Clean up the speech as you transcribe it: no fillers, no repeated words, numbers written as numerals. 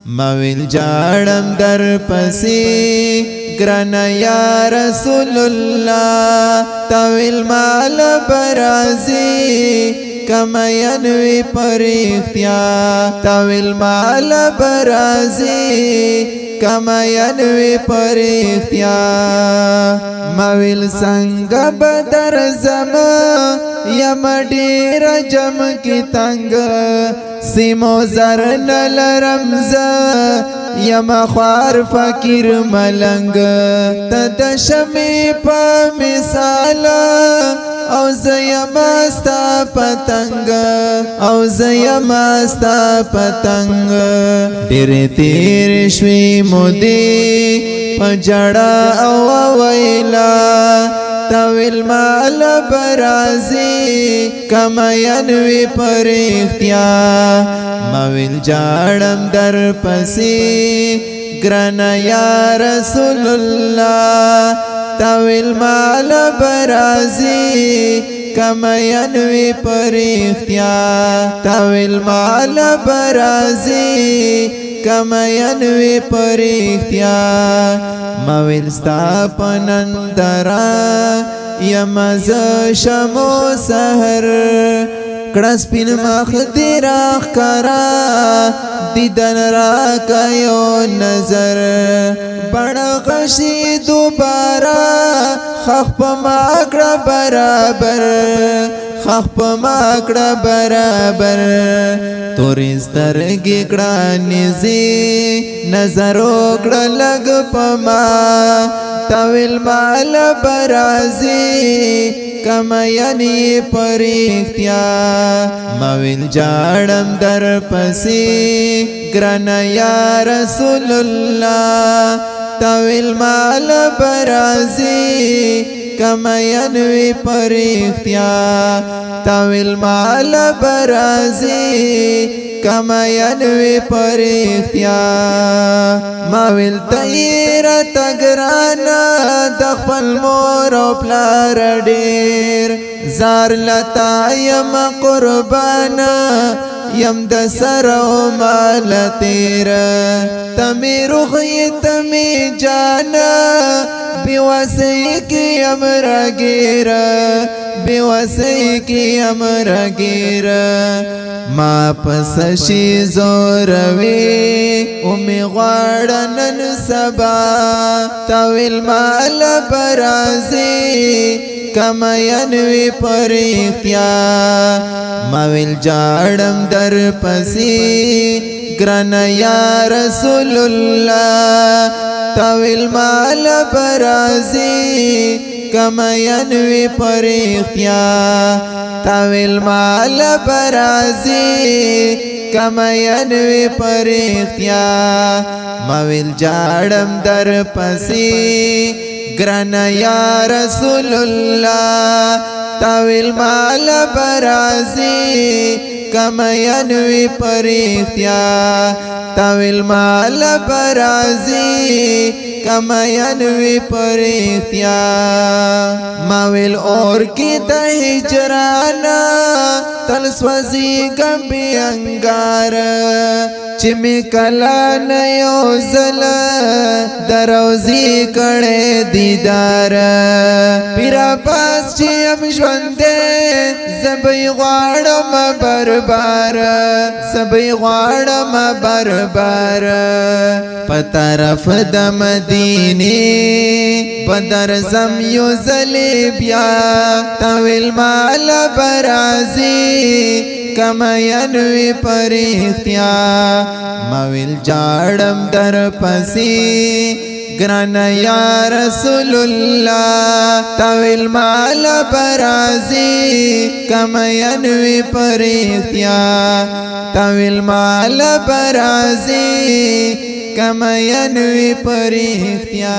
مویل جاړم در پسې ګران یا رسول الله تویل مال برازي کما ینوي پرختیا تویل مال برازي کما ینوي پرختیا مویل څنګه بدر زما یم ډیر جم کی تنگ سیمو زر نلرم ز یم خوار فقیر ملنگ تد شمی پا مثال او زیم استا پتنگ او زیم استا پتنگ ډیر تیر شوی مودی پجړه او ویلا تویل مال برازي کما ینوي پرختیا مویل جاړم در پسې ګران یا رسول الله تویل مال برازي کما ینوي پرختیا تویل مال برازي کما ینوي پرختیا مویل ستا پنندرا یمز شمو سحر کڑس پین مخ دیراخ کرا دیدن را کیو نظر بڑا غشی دوبارا خخ پا ماکڑا برابر خخ پا ماکڑا برابر توری سترگی کڑا نزی نظر اکڑا لگ پا ما تویل مال برازي کما ینی پرختیا مویل جاړم در پسې ګران یا رسول الله تویل مال برازي کما ینوي پرختیا تویل مال برازي کما ینوي پرختیا مویل تیر تگرانا د خپل مور او پلار ډیر زار لتا یم قربانا یم د سر او مال تیر تمی روخی تمی جانا بیوسی کی امر گیر بیوسی کی امر گیر ما پس شي زوروي اومي غواړنن سبا تویل مال برازي کما ینوي پرختیا مویل جاړم در پسې ګران یا رسول الله تویل مال برازي کما ینوي پرختیا تویل مال برازي کما ینوي پرختیا مویل جاړم در پسې ګران یا رسول الله تویل مال برازي کما ینوي پرختیا تویل مال برازي کما ینوي پرختیا مویل اور کی د هجرانا تل سوزی گمبی انگار چمی کلا نیو زل دروزی کڑے دیدار پیرا پاس چیم ژوندے زبی غواړم بربار زبی غواړم بربار پطرف د مدینه بدر زم یو زلی بیا تویل مال برازي کما ینوي پرختیا مویل جاړم در پسې ګران یا رسول الله تویل مال برازي کما ینوي پرختیا تویل مال برازي کما ینوي پرختیا